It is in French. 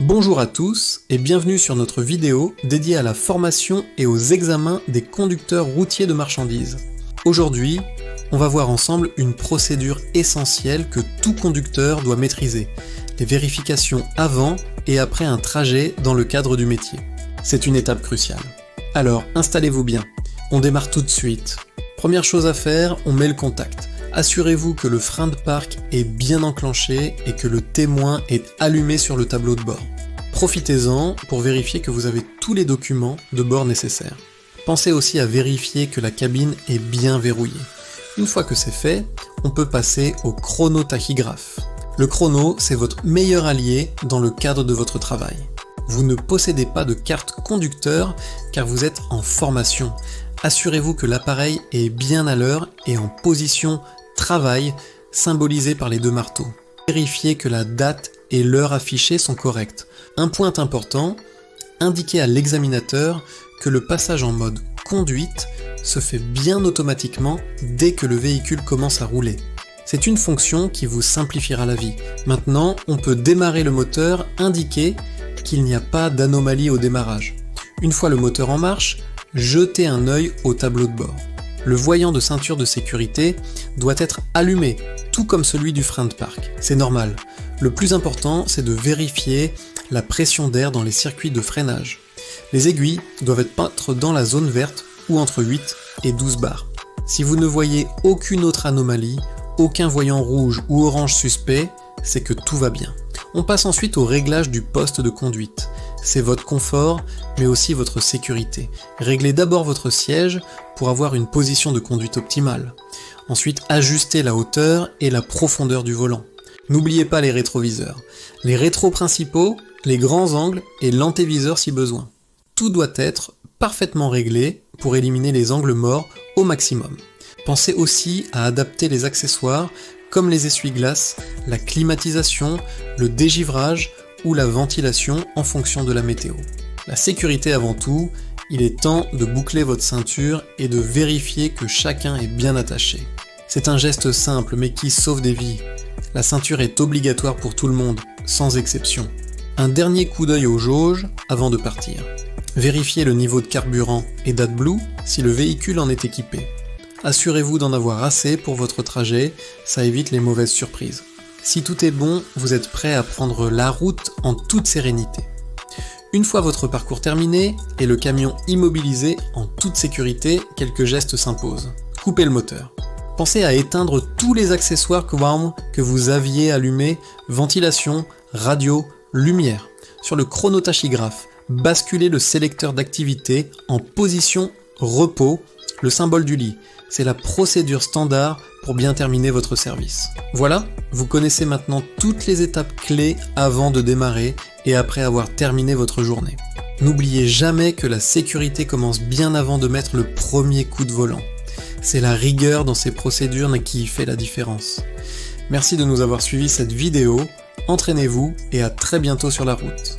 Bonjour à tous et bienvenue sur notre vidéo dédiée à la formation et aux examens des conducteurs routiers de marchandises. Aujourd'hui, on va voir ensemble une procédure essentielle que tout conducteur doit maîtriser, les vérifications avant et après un trajet dans le cadre du métier. C'est une étape cruciale. Alors, installez-vous bien, on démarre tout de suite. Première chose à faire, on met le contact. Assurez-vous que le frein de parc est bien enclenché et que le témoin est allumé sur le tableau de bord. Profitez-en pour vérifier que vous avez tous les documents de bord nécessaires. Pensez aussi à vérifier que la cabine est bien verrouillée. Une fois que c'est fait, on peut passer au chronotachygraphe. Le chrono, c'est votre meilleur allié dans le cadre de votre travail. Vous ne possédez pas de carte conducteur car vous êtes en formation. Assurez-vous que l'appareil est bien à l'heure et en position travail, symbolisé par les deux marteaux. Vérifiez que la date et l'heure affichées sont correctes. Un point important, indiquez à l'examinateur que le passage en mode conduite se fait bien automatiquement dès que le véhicule commence à rouler. C'est une fonction qui vous simplifiera la vie. Maintenant, on peut démarrer le moteur, indiquer qu'il n'y a pas d'anomalie au démarrage. Une fois le moteur en marche, jetez un œil au tableau de bord. Le voyant de ceinture de sécurité doit être allumé, tout comme celui du frein de parc. C'est normal. Le plus important, c'est de vérifier la pression d'air dans les circuits de freinage. Les aiguilles doivent être dans la zone verte ou entre 8 et 12 bars. Si vous ne voyez aucune autre anomalie, aucun voyant rouge ou orange suspect, c'est que tout va bien. On passe ensuite au réglage du poste de conduite. C'est votre confort, mais aussi votre sécurité. Réglez d'abord votre siège pour avoir une position de conduite optimale. Ensuite, ajustez la hauteur et la profondeur du volant. N'oubliez pas les rétroviseurs. Les rétros principaux, les grands angles et l'antéviseur si besoin. Tout doit être parfaitement réglé pour éliminer les angles morts au maximum. Pensez aussi à adapter les accessoires comme les essuie-glaces, la climatisation, le dégivrage ou la ventilation en fonction de la météo. La sécurité avant tout, il est temps de boucler votre ceinture et de vérifier que chacun est bien attaché. C'est un geste simple mais qui sauve des vies. La ceinture est obligatoire pour tout le monde, sans exception. Un dernier coup d'œil aux jauges avant de partir. Vérifiez le niveau de carburant et d'AdBlue si le véhicule en est équipé. Assurez-vous d'en avoir assez pour votre trajet, ça évite les mauvaises surprises. Si tout est bon, vous êtes prêt à prendre la route en toute sérénité. Une fois votre parcours terminé et le camion immobilisé en toute sécurité, quelques gestes s'imposent. Coupez le moteur. Pensez à éteindre tous les accessoires que vous aviez allumés, ventilation, radio, lumière. Sur le chronotachygraphe, basculez le sélecteur d'activité en position repos, le symbole du lit. C'est la procédure standard pour bien terminer votre service. Voilà, vous connaissez maintenant toutes les étapes clés avant de démarrer et après avoir terminé votre journée. N'oubliez jamais que la sécurité commence bien avant de mettre le premier coup de volant. C'est la rigueur dans ces procédures qui fait la différence. Merci de nous avoir suivis cette vidéo, entraînez-vous et à très bientôt sur la route.